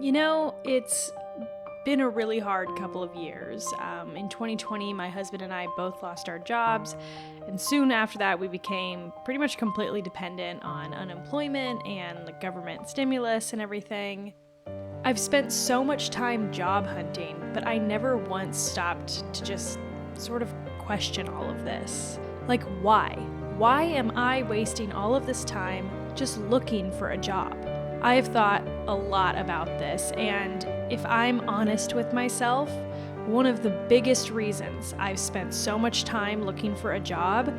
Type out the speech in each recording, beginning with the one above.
It's been a really hard couple of years. In 2020, my husband and I both lost our jobs, and soon after that, we became pretty much completely dependent on unemployment and the government stimulus and everything. I've spent so much time job hunting, but I never once stopped to just sort of question all of this. Like, why? Why am I wasting all of this time just looking for a job? I have thought a lot about this, and if I'm honest with myself, one of the biggest reasons I've spent so much time looking for a job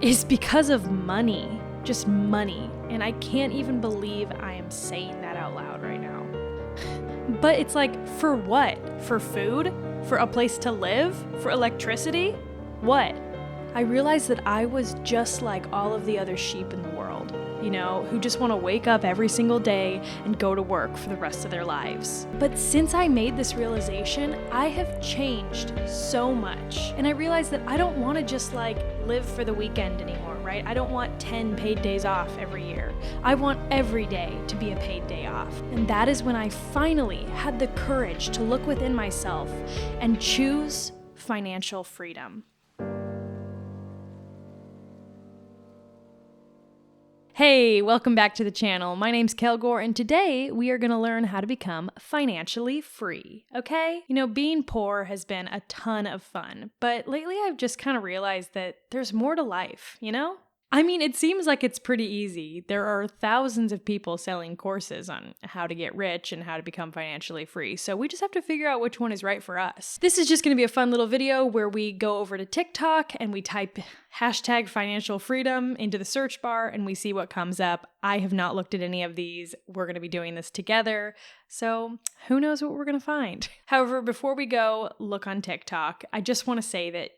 is because of money. Just money. And I can't even believe I am saying that out loud right now. But it's like, for what? For food? For a place to live? For electricity? What? I realized that I was just like all of the other sheep in the world, who just want to wake up every single day and go to work for the rest of their lives. But since I made this realization, I have changed so much. And I realized that I don't want to just live for the weekend anymore, right? I don't want 10 paid days off every year. I want every day to be a paid day off. And that is when I finally had the courage to look within myself and choose financial freedom. Hey, welcome back to the channel. My name's KELGORE, and today we are going to learn how to become financially free, okay? Being poor has been a ton of fun, but lately I've just kind of realized that there's more to life, it seems like it's pretty easy. There are thousands of people selling courses on how to get rich and how to become financially free, so we just have to figure out which one is right for us. This is just going to be a fun little video where we go over to TikTok and we type hashtag financial freedom into the search bar and we see what comes up. I have not looked at any of these. We're going to be doing this together, so who knows what we're going to find. However, before we go look on TikTok, I just want to say that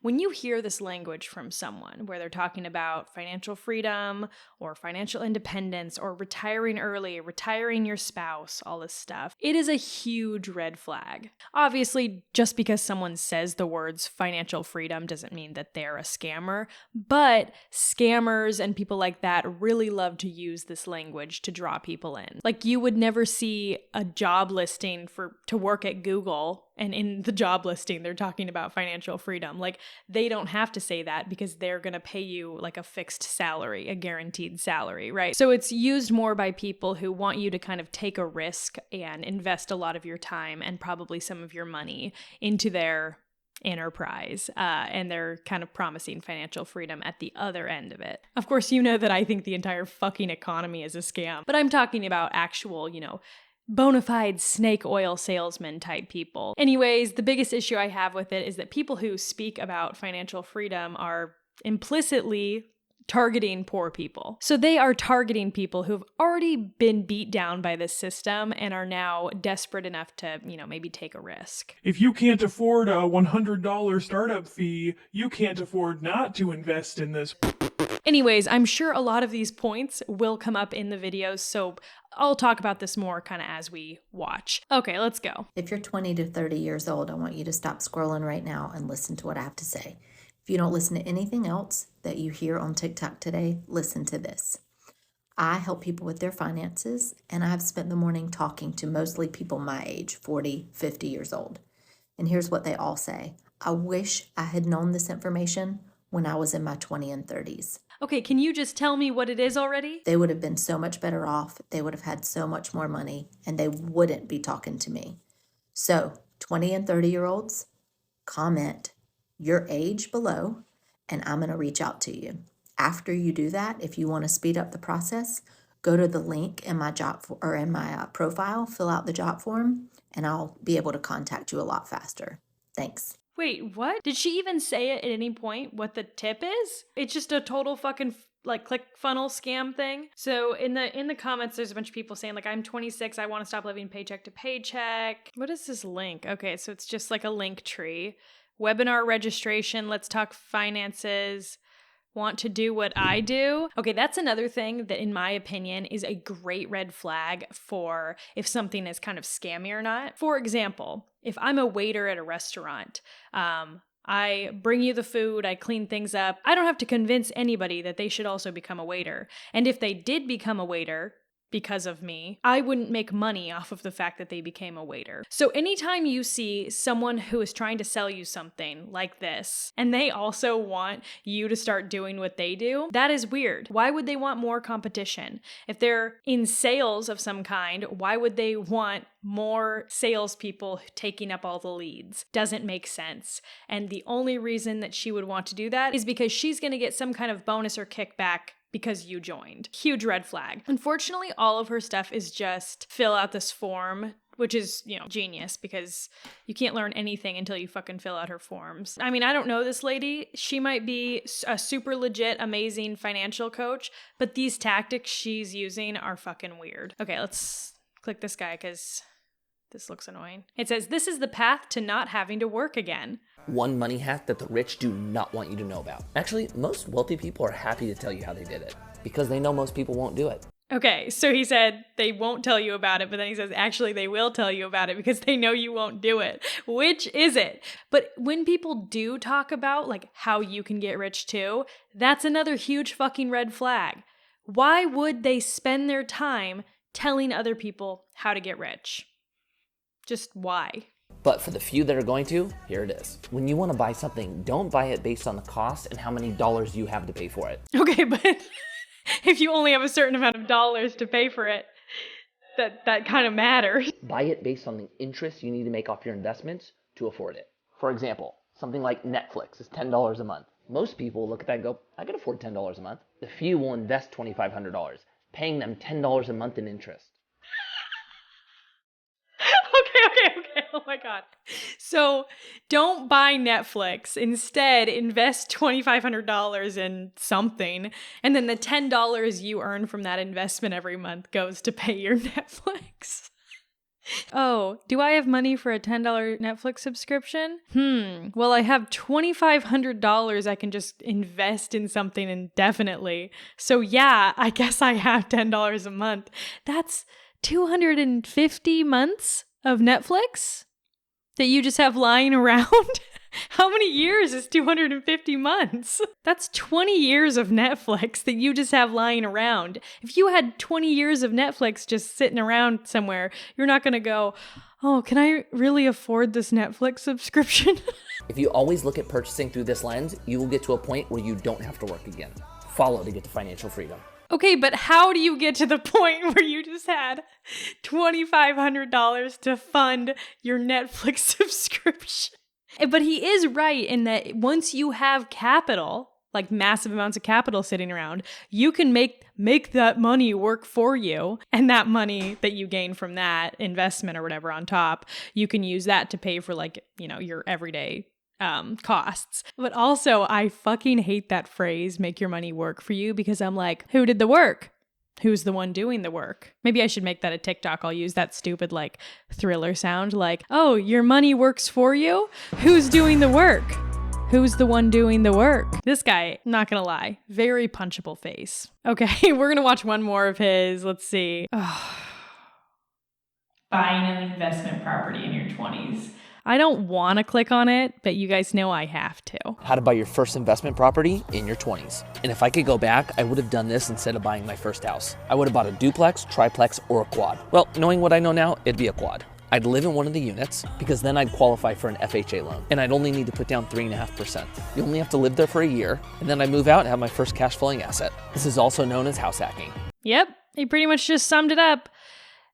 when you hear this language from someone where they're talking about financial freedom or financial independence or retiring early, retiring your spouse, all this stuff, it is a huge red flag. Obviously, just because someone says the words financial freedom doesn't mean that they're a scammer, but scammers and people like that really love to use this language to draw people in. Like, you would never see a job listing to work at Google, and in the job listing they're talking about financial freedom. Like, they don't have to say that because they're going to pay you like a fixed salary, a guaranteed salary, right? So it's used more by people who want you to kind of take a risk and invest a lot of your time and probably some of your money into their enterprise, and they're kind of promising financial freedom at the other end of it. Of course, you know that I think the entire fucking economy is a scam, but I'm talking about actual, bona fide snake oil salesman type people. Anyways, the biggest issue I have with it is that people who speak about financial freedom are implicitly targeting poor people. So they are targeting people who've already been beat down by this system and are now desperate enough to, maybe take a risk. If you can't afford a $100 startup fee, you can't afford not to invest in this. Anyways, I'm sure a lot of these points will come up in the videos, so I'll talk about this more kind of as we watch. Okay, let's go. If you're 20 to 30 years old, I want you to stop scrolling right now and listen to what I have to say. If you don't listen to anything else that you hear on TikTok today, listen to this. I help people with their finances, and I've spent the morning talking to mostly people my age, 40, 50 years old. And here's what they all say. I wish I had known this information when I was in my 20s and 30s. Okay, can you just tell me what it is already? They would have been so much better off. They would have had so much more money, and they wouldn't be talking to me. So 20 and 30-year-olds, comment your age below, and I'm going to reach out to you. After you do that, if you want to speed up the process, go to the link in my profile, fill out the job form, and I'll be able to contact you a lot faster. Thanks. Wait, what? Did she even say it at any point what the tip is? It's just a total fucking click funnel scam thing. So in the comments, there's a bunch of people saying I'm 26, I want to stop living paycheck to paycheck. What is this link? Okay, so it's just like a link tree. Webinar registration, let's talk finances, want to do what I do. Okay, that's another thing that in my opinion is a great red flag for if something is kind of scammy or not. For example, if I'm a waiter at a restaurant, I bring you the food, I clean things up, I don't have to convince anybody that they should also become a waiter. And if they did become a waiter, because of me. I wouldn't make money off of the fact that they became a waiter. So anytime you see someone who is trying to sell you something like this, and they also want you to start doing what they do, that is weird. Why would they want more competition? If they're in sales of some kind, why would they want more salespeople taking up all the leads? Doesn't make sense. And the only reason that she would want to do that is because she's going to get some kind of bonus or kickback because you joined. Huge red flag. Unfortunately, all of her stuff is just fill out this form, which is, genius because you can't learn anything until you fucking fill out her forms. I mean, I don't know this lady. She might be a super legit, amazing financial coach, but these tactics she's using are fucking weird. Okay, let's click this guy because this looks annoying. It says, this is the path to not having to work again. One money hack that the rich do not want you to know about. Actually, most wealthy people are happy to tell you how they did it because they know most people won't do it. Okay, so he said they won't tell you about it, but then he says, actually, they will tell you about it because they know you won't do it. Which is it? But when people do talk about like how you can get rich too, that's another huge fucking red flag. Why would they spend their time telling other people how to get rich? Just why? But for the few that are going to, here it is. When you want to buy something, don't buy it based on the cost and how many dollars you have to pay for it. Okay, but if you only have a certain amount of dollars to pay for it, that kind of matters. Buy it based on the interest you need to make off your investments to afford it. For example, something like Netflix is $10 a month. Most people look at that and go, I can afford $10 a month. The few will invest $2,500, paying them $10 a month in interest. Okay. Oh my God. So don't buy Netflix. Instead, invest $2,500 in something. And then the $10 you earn from that investment every month goes to pay your Netflix. Oh, do I have money for a $10 Netflix subscription? Well, I have $2,500 I can just invest in something indefinitely. So yeah, I guess I have $10 a month. That's 250 months of Netflix that you just have lying around? How many years is 250 months? That's 20 years of Netflix that you just have lying around. If you had 20 years of Netflix just sitting around somewhere, you're not going to go, oh, can I really afford this Netflix subscription? If you always look at purchasing through this lens, you will get to a point where you don't have to work again. Follow to get to financial freedom. Okay, but how do you get to the point where you just had $2,500 to fund your Netflix subscription? But he is right in that once you have capital, like massive amounts of capital sitting around, you can make that money work for you. And that money that you gain from that investment or whatever on top, you can use that to pay for your everyday costs. But also, I fucking hate that phrase, make your money work for you, because I'm like, who did the work? Who's the one doing the work? Maybe I should make that a TikTok. I'll use that stupid thriller sound oh, your money works for you? Who's doing the work? Who's the one doing the work? This guy, not gonna lie, very punchable face. Okay, we're gonna watch one more of his. Let's see. Buying an investment property in your 20s. I don't want to click on it, but you guys know I have to. How to buy your first investment property in your 20s. And if I could go back, I would have done this instead of buying my first house. I would have bought a duplex, triplex, or a quad. Well, knowing what I know now, it'd be a quad. I'd live in one of the units because then I'd qualify for an FHA loan and I'd only need to put down 3.5%. You only have to live there for a year and then I'd move out and have my first cash flowing asset. This is also known as house hacking. Yep, he pretty much just summed it up.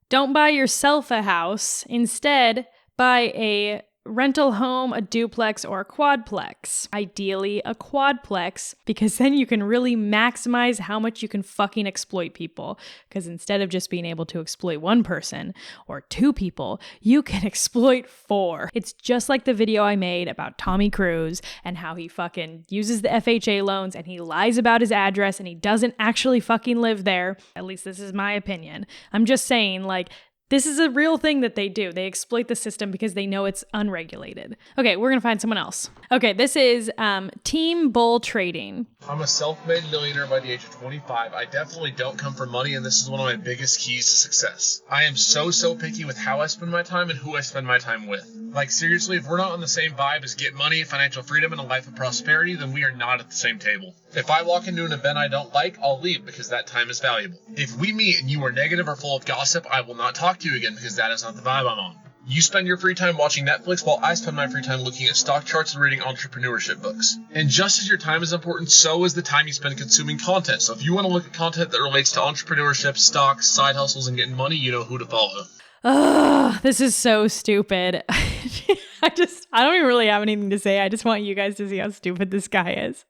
Don't buy yourself a house. Instead, buy a rental home, a duplex, or a quadplex. Ideally, a quadplex, because then you can really maximize how much you can fucking exploit people. Because instead of just being able to exploit one person or two people, you can exploit four. It's just like the video I made about Tommy Cruise and how he fucking uses the FHA loans and he lies about his address and he doesn't actually fucking live there. At least this is my opinion. I'm just saying, this is a real thing that they do. They exploit the system because they know it's unregulated. Okay, we're going to find someone else. Okay, this is Team Bull Trading. I'm a self-made millionaire by the age of 25. I definitely don't come from money, and this is one of my biggest keys to success. I am so picky with how I spend my time and who I spend my time with. Seriously, if we're not on the same vibe as get money, financial freedom, and a life of prosperity, then we are not at the same table. If I walk into an event I don't like, I'll leave because that time is valuable. If we meet and you are negative or full of gossip, I will not talk to you again because that is not the vibe I'm on. You spend your free time watching Netflix while I spend my free time looking at stock charts and reading entrepreneurship books. And just as your time is important, so is the time you spend consuming content. So if you want to look at content that relates to entrepreneurship, stocks, side hustles, and getting money, you know who to follow. Ugh, this is so stupid. I don't even really have anything to say. I just want you guys to see how stupid this guy is.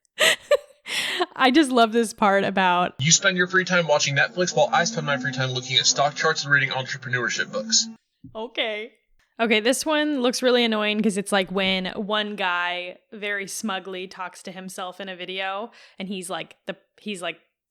I just love this part about you spend your free time watching Netflix while I spend my free time looking at stock charts and reading entrepreneurship books. Okay, this one looks really annoying because it's like when one guy very smugly talks to himself in a video and he's like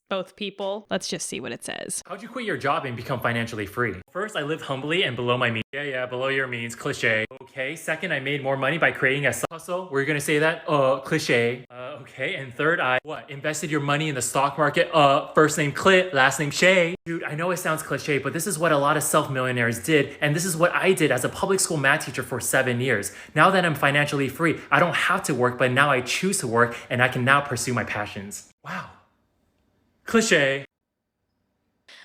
both people. Let's just see what it says. How'd you quit your job and become financially free? First, I lived humbly and below my means. Yeah, below your means, cliche. Okay, second, I made more money by creating a side hustle. We're gonna say that? Cliche. Okay, and third, I invested your money in the stock market. First name Clit, last name Shay. Dude, I know it sounds cliche, but this is what a lot of self-millionaires did, and this is what I did as a public school math teacher for 7 years. Now that I'm financially free, I don't have to work, but now I choose to work, and I can now pursue my passions. Wow. Cliche.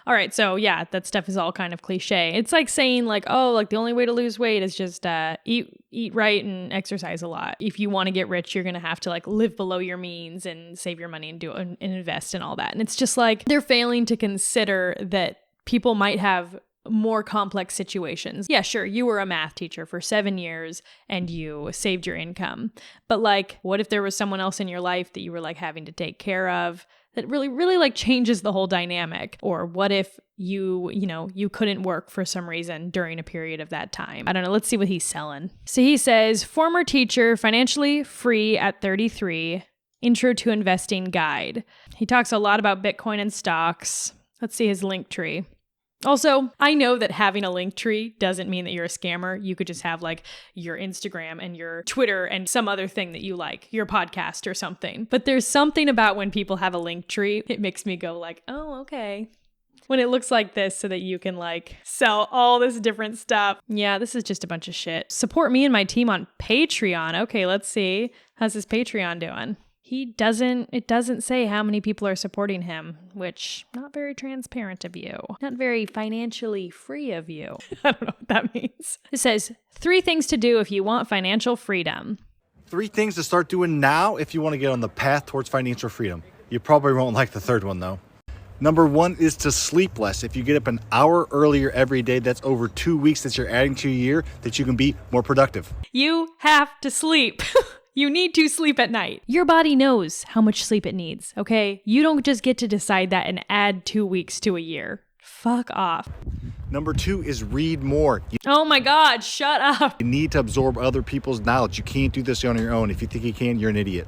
All right, so yeah, that stuff is all kind of cliche. It's like saying like, oh, like the only way to lose weight is just eat right and exercise a lot. If you want to get rich, you're going to have to like live below your means and save your money and invest and all that. And it's just like they're failing to consider that people might have more complex situations. Yeah, sure, you were a math teacher for 7 years and you saved your income. But like, what if there was someone else in your life that you were like having to take care of? That really like changes the whole dynamic. Or what if you couldn't work for some reason during a period of that time? I don't know. Let's see what he's selling. So he says, former teacher, financially free at 33, intro to investing guide. He talks a lot about Bitcoin and stocks. Let's see his link tree. Also, I know that having a link tree doesn't mean that you're a scammer. You could just have like your Instagram and your Twitter and some other thing that you like, your podcast or something. But there's something about when people have a link tree, it makes me go like, oh, okay. When it looks like this so that you can like sell all this different stuff. Yeah, this is just a bunch of shit. Support me and my team on Patreon. Okay, let's see. How's his Patreon doing? It doesn't say how many people are supporting him, which not very transparent of you. Not very financially free of you. I don't know what that means. It says 3 things to do if you want financial freedom. 3 things to start doing now if you want to get on the path towards financial freedom. You probably won't like the third one though. Number 1 is to sleep less. If you get up an hour earlier every day, that's over 2 weeks that you're adding to your year that you can be more productive. You have to sleep. You need to sleep at night. Your body knows how much sleep it needs, okay? You don't just get to decide that and add 2 weeks to a year. Fuck off. Number 2 is read more. Oh my God, shut up. You need to absorb other people's knowledge. You can't do this on your own. If you think you can, you're an idiot.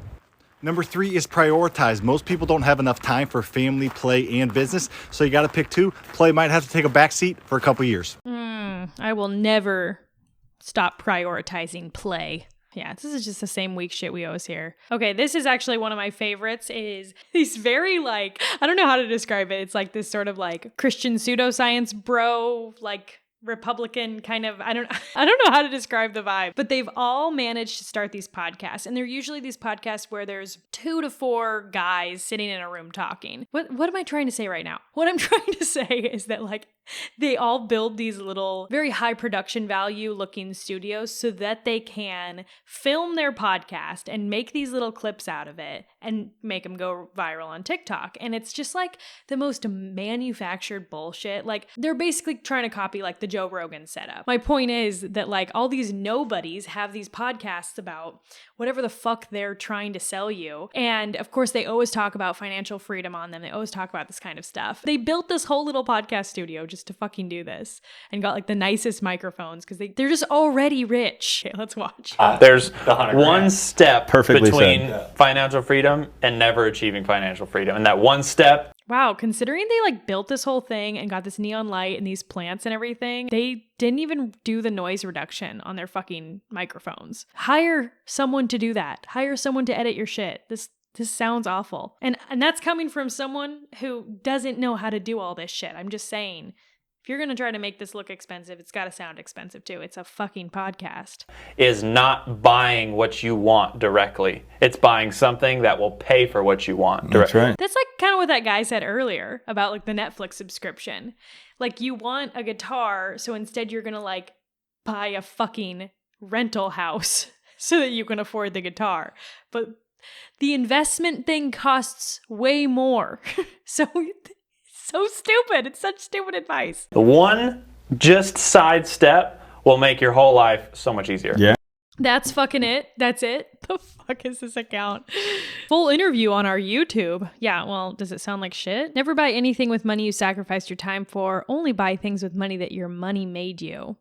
Number 3 is prioritize. Most people don't have enough time for family, play, and business, so you gotta pick 2. Play might have to take a back seat for a couple years. I will never stop prioritizing play. Yeah, this is just the same weak shit we always hear. Okay, this is actually one of my favorites. Is he's very like, I don't know how to describe it. It's like this sort of like Christian pseudoscience bro, like Republican kind of, I don't know how to describe the vibe, but they've all managed to start these podcasts. And they're usually these podcasts where there's 2 to 4 guys sitting in a room talking. What am I trying to say right now? What I'm trying to say is that like they all build these little very high production value looking studios so that they can film their podcast and make these little clips out of it and make them go viral on TikTok. And it's just like the most manufactured bullshit. Like they're basically trying to copy like the Joe Rogan setup. My point is that like all these nobodies have these podcasts about whatever the fuck they're trying to sell you. And of course they always talk about financial freedom on them. They always talk about this kind of stuff. They built this whole little podcast studio just to fucking do this and got like the nicest microphones because they're just already rich. Okay, let's watch. There's one step Perfectly between said. financial freedom and never achieving financial freedom. And that one step. Wow, considering they like built this whole thing and got this neon light and these plants and everything, they didn't even do the noise reduction on their fucking microphones. Hire someone to do that. Hire someone to edit your shit. This sounds awful. And that's coming from someone who doesn't know how to do all this shit. I'm just saying. If you're going to try to make this look expensive, it's got to sound expensive too. It's a fucking podcast. Is not buying what you want directly. It's buying something that will pay for what you want directly. That's right. That's like kind of what that guy said earlier about like the Netflix subscription. Like you want a guitar, so instead you're going to like buy a fucking rental house so that you can afford the guitar. But the investment thing costs way more. So stupid. It's such stupid advice. The one just side step will make your whole life so much easier. Yeah. That's fucking it. That's it. The fuck is this account? Full interview on our YouTube. Yeah, well, does it sound like shit? Never buy anything with money you sacrificed your time for. Only buy things with money that your money made you.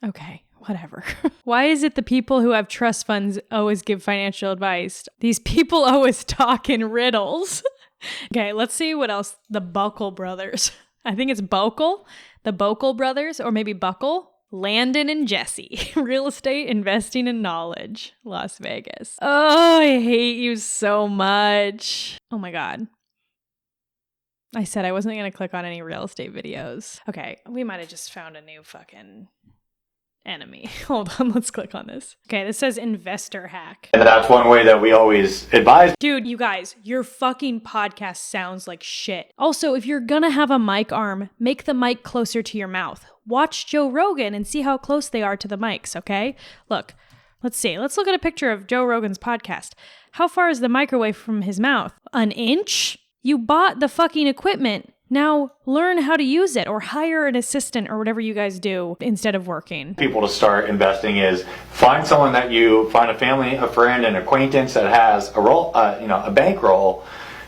Okay, whatever. Why is it the people who have trust funds always give financial advice? These people always talk in riddles. Okay, let's see what else. The Buckle brothers. I think it's Buckle. The Buckle brothers, or maybe Buckle. Landon and Jesse. Real estate, investing, and knowledge. Las Vegas. Oh, I hate you so much. Oh my God. I said I wasn't going to click on any real estate videos. Okay, we might have just found a new fucking enemy. Hold on, let's click on this. Okay, this says investor hack. And that's one way that we always advise. Dude, you guys, your fucking podcast sounds like shit. Also, if you're gonna have a mic arm, make the mic closer to your mouth. Watch Joe Rogan and see how close they are to the mics, okay? Look, let's see. Let's look at a picture of Joe Rogan's podcast. How far is the microwave from his mouth? An inch? You bought the fucking equipment. Now learn how to use it or hire an assistant or whatever you guys do instead of working. People to start investing is find someone that you find a family, a friend, an acquaintance that has a bankroll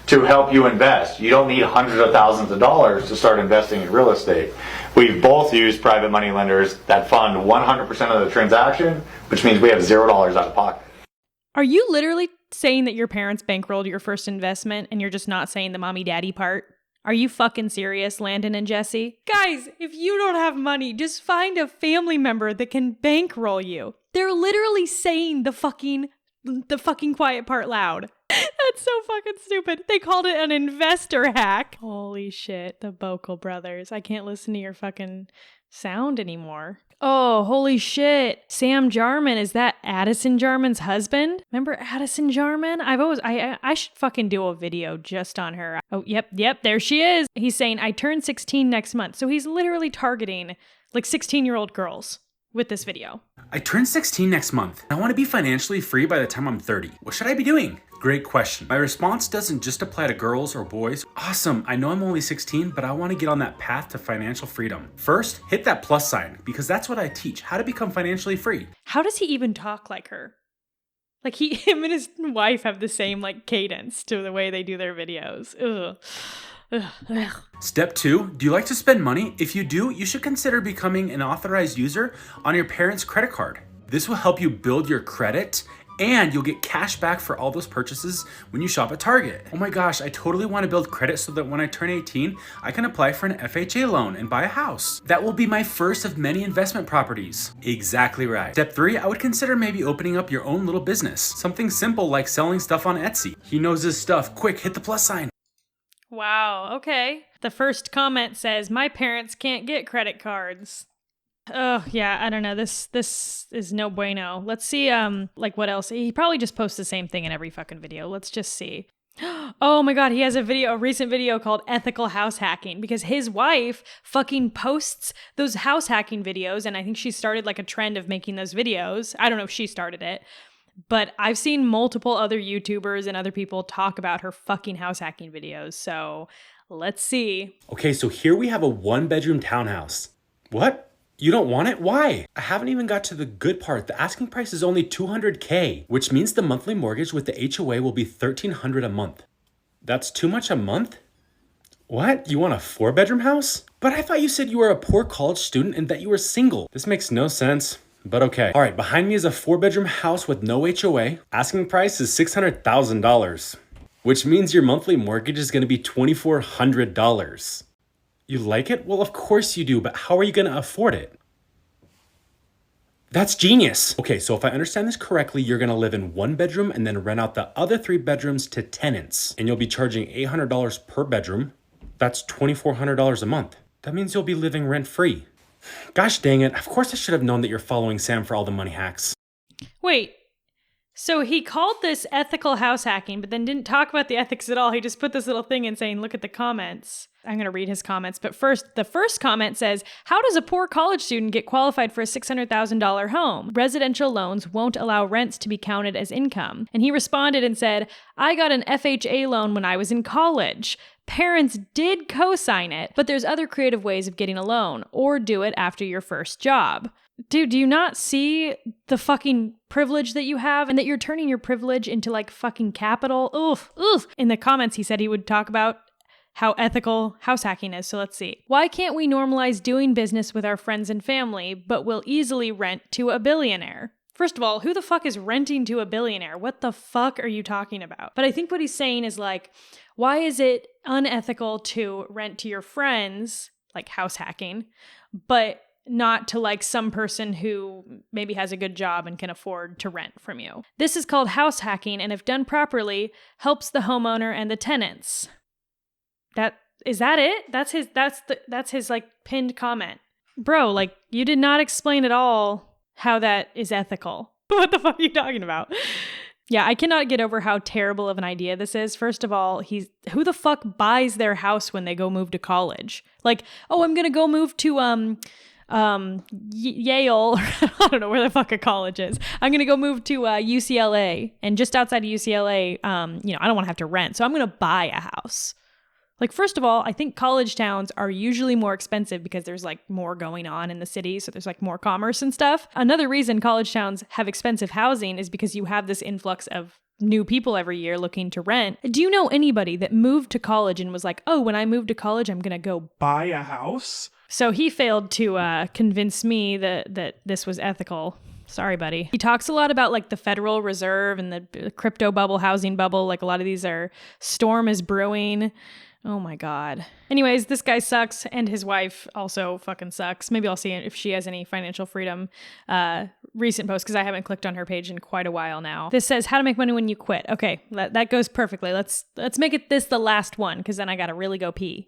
to help you invest. You don't need hundreds of thousands of dollars to start investing in real estate. We've both used private money lenders that fund 100% of the transaction, which means we have $0 out of pocket. Are you literally saying that your parents bankrolled your first investment and you're just not saying the mommy daddy part? Are you fucking serious, Landon and Jesse? Guys, if you don't have money, just find a family member that can bankroll you. They're literally saying the fucking quiet part loud. That's so fucking stupid. They called it an investor hack. Holy shit, the Bokel brothers. I can't listen to your fucking sound anymore. Oh, holy shit. Sam Jarman, is that Addison Jarman's husband? Remember Addison Jarman? I should fucking do a video just on her. Oh, yep, there she is. He's saying, I turn 16 next month. So he's literally targeting like 16-year-old girls with this video. I turn 16 next month. I want to be financially free by the time I'm 30. What should I be doing? Great question. My response doesn't just apply to girls or boys. Awesome, I know I'm only 16, but I want to get on that path to financial freedom. First, hit that plus sign, because that's what I teach, how to become financially free. How does he even talk like her? Like him and his wife have the same like cadence to the way they do their videos. Ugh. Step 2, do you like to spend money? If you do, you should consider becoming an authorized user on your parents' credit card. This will help you build your credit and you'll get cash back for all those purchases when you shop at Target. Oh my gosh, I totally want to build credit so that when I turn 18, I can apply for an FHA loan and buy a house. That will be my first of many investment properties. Exactly right. Step 3, I would consider maybe opening up your own little business. Something simple like selling stuff on Etsy. He knows his stuff. Quick, hit the plus sign. Wow, okay. The first comment says, my parents can't get credit cards. Oh, yeah, I don't know. This is no bueno. Let's see, like what else? He probably just posts the same thing in every fucking video. Let's just see. Oh my God, he has a recent video called Ethical House Hacking because his wife fucking posts those house hacking videos. And I think she started like a trend of making those videos. I don't know if she started it, but I've seen multiple other YouTubers and other people talk about her fucking house hacking videos. So let's see. Okay, so here we have a 1-bedroom townhouse. What? You don't want it? Why? I haven't even got to the good part. The asking price is only $200K, which means the monthly mortgage with the HOA will be $1,300 a month. That's too much a month? What? You want a 4-bedroom house? But I thought you said you were a poor college student and that you were single. This makes no sense, but okay. All right, behind me is a 4-bedroom house with no HOA. Asking price is $600,000, which means your monthly mortgage is gonna be $2,400. You like it? Well, of course you do, but how are you going to afford it? That's genius. Okay, so if I understand this correctly, you're going to live in 1 bedroom and then rent out the other 3 bedrooms to tenants. And you'll be charging $800 per bedroom. That's $2,400 a month. That means you'll be living rent-free. Gosh dang it, of course I should have known that you're following Sam for all the money hacks. Wait, so he called this ethical house hacking, but then didn't talk about the ethics at all. He just put this little thing in saying, look at the comments. I'm going to read his comments. But first, the first comment says, how does a poor college student get qualified for a $600,000 home? Residential loans won't allow rents to be counted as income. And he responded and said, I got an FHA loan when I was in college. Parents did co-sign it, but there's other creative ways of getting a loan, or do it after your first job. Dude, do you not see the fucking privilege that you have and that you're turning your privilege into like fucking capital? Oof. In the comments, he said he would talk about how ethical house hacking is. So let's see. Why can't we normalize doing business with our friends and family, but we'll easily rent to a billionaire? First of all, who the fuck is renting to a billionaire? What the fuck are you talking about? But I think what he's saying is like, why is it unethical to rent to your friends, like house hacking, but not to like some person who maybe has a good job and can afford to rent from you? This is called house hacking, and if done properly, helps the homeowner and the tenants. Is that it? That's his like pinned comment. Bro, like you did not explain at all how that is ethical. What the fuck are you talking about? Yeah, I cannot get over how terrible of an idea this is. First of all, who the fuck buys their house when they go move to college? Like, oh, I'm gonna go move to Yale. I don't know where the fuck a college is. I'm gonna go move to UCLA, and just outside of UCLA, I don't want to have to rent, so I'm gonna buy a house. Like, first of all, I think college towns are usually more expensive because there's like more going on in the city. So there's like more commerce and stuff. Another reason college towns have expensive housing is because you have this influx of new people every year looking to rent. Do you know anybody that moved to college and was like, oh, when I move to college, I'm going to go Buy a house? So he failed to convince me that this was ethical. Sorry, buddy. He talks a lot about like the Federal Reserve and the crypto bubble, housing bubble. Like a lot of these storm is brewing. Oh my God. Anyways, this guy sucks, and his wife also fucking sucks. Maybe I'll see if she has any financial freedom recent posts, because I haven't clicked on her page in quite a while now. This says how to make money when you quit. Okay, that goes perfectly. Let's make it this the last one, because then I gotta really go pee.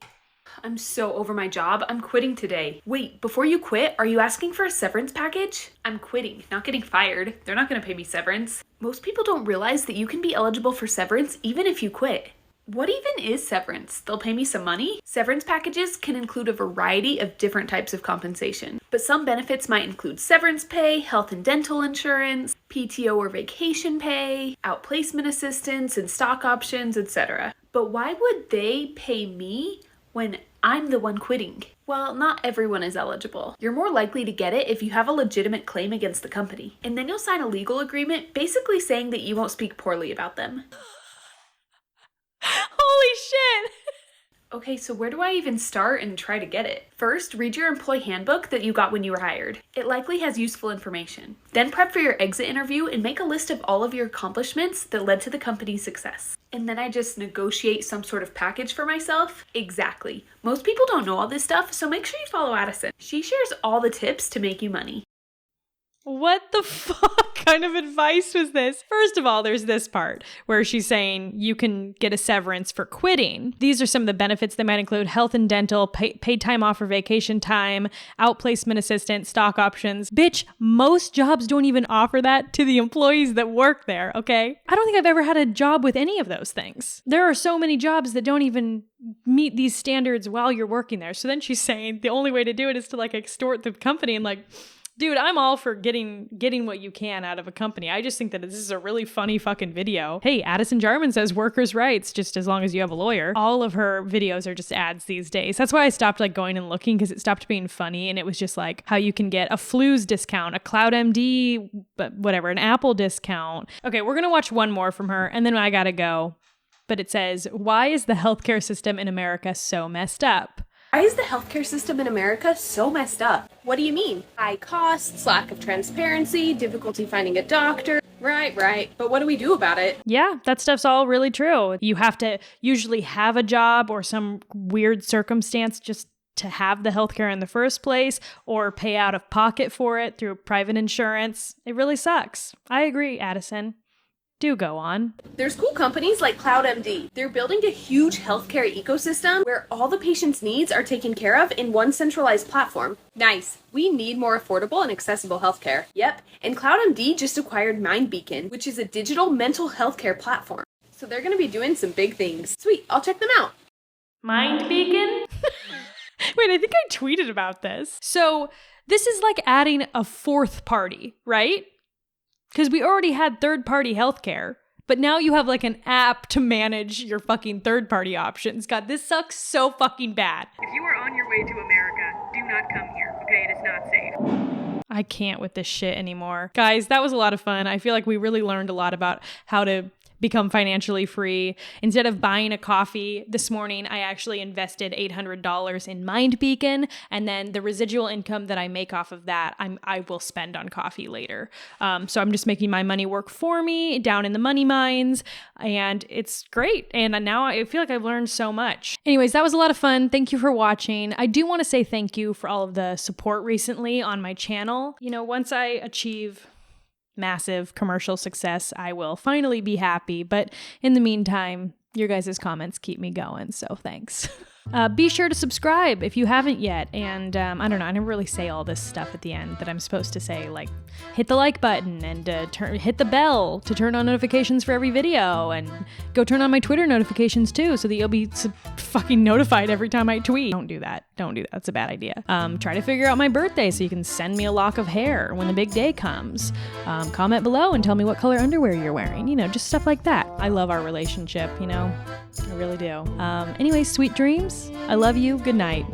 I'm so over my job. I'm quitting today. Wait, before you quit, are you asking for a severance package? I'm quitting, not getting fired. They're not gonna pay me severance. Most people don't realize that you can be eligible for severance even if you quit. What even is severance? They'll pay me some money? Severance packages can include a variety of different types of compensation, but some benefits might include severance pay, health and dental insurance, PTO or vacation pay, outplacement assistance, and stock options, etc. But why would they pay me when I'm the one quitting? Well, not everyone is eligible. You're more likely to get it if you have a legitimate claim against the company, and then you'll sign a legal agreement basically saying that you won't speak poorly about them. Holy shit! Okay, so where do I even start and try to get it? First, read your employee handbook that you got when you were hired. It likely has useful information. Then prep for your exit interview and make a list of all of your accomplishments that led to the company's success. And then I just negotiate some sort of package for myself? Exactly. Most people don't know all this stuff, so make sure you follow Addison. She shares all the tips to make you money. What the fuck kind of advice was this? First of all, there's this part where she's saying you can get a severance for quitting. These are some of the benefits that might include health and dental, paid time off for vacation time, outplacement assistance, stock options. Bitch, most jobs don't even offer that to the employees that work there, okay? I don't think I've ever had a job with any of those things. There are so many jobs that don't even meet these standards while you're working there. So then she's saying the only way to do it is to like extort the company and like, dude, I'm all for getting what you can out of a company. I just think that this is a really funny fucking video. Hey, Addison Jarman says workers' rights, just as long as you have a lawyer. All of her videos are just ads these days. That's why I stopped like going and looking, because it stopped being funny, and it was just like how you can get a Flu's discount, a CloudMD, whatever, an Apple discount. Okay, we're gonna watch one more from her, and then I gotta go. But it says, why is the healthcare system in America so messed up? Why is the healthcare system in America so messed up? What do you mean? High costs, lack of transparency, difficulty finding a doctor. Right. But what do we do about it? Yeah, that stuff's all really true. You have to usually have a job or some weird circumstance just to have the healthcare in the first place, or pay out of pocket for it through private insurance. It really sucks. I agree, Addison. Do go on. There's cool companies like CloudMD. They're building a huge healthcare ecosystem where all the patient's needs are taken care of in one centralized platform. Nice. We need more affordable and accessible healthcare. Yep, and CloudMD just acquired MindBeacon, which is a digital mental healthcare platform. So they're going to be doing some big things. Sweet, I'll check them out. MindBeacon? Wait, I think I tweeted about this. So this is like adding a fourth party, right? Because we already had third-party healthcare, but now you have like an app to manage your fucking third-party options. God, this sucks so fucking bad. If you are on your way to America, do not come here, okay? It is not safe. I can't with this shit anymore. Guys, that was a lot of fun. I feel like we really learned a lot about how to become financially free. Instead of buying a coffee this morning, I actually invested $800 in MindBeacon, and then the residual income that I make off of that, I will spend on coffee later. So I'm just making my money work for me down in the money mines, and it's great. And now I feel like I've learned so much. Anyways, that was a lot of fun. Thank you for watching. I do want to say thank you for all of the support recently on my channel. You know, once I achieve massive commercial success, I will finally be happy. But in the meantime, your guys' comments keep me going, so thanks. Be sure to subscribe if you haven't yet. And I don't know, I never really say all this stuff at the end that I'm supposed to say, like hit the like button and hit the bell to turn on notifications for every video, and go turn on my Twitter notifications too, so that you'll be fucking notified every time I tweet. Don't do that. Don't do that. That's a bad idea. Try to figure out my birthday so you can send me a lock of hair when the big day comes. Comment below and tell me what color underwear you're wearing. You know, just stuff like that. I love our relationship, you know? I really do. Anyways, sweet dreams. I love you. Good night.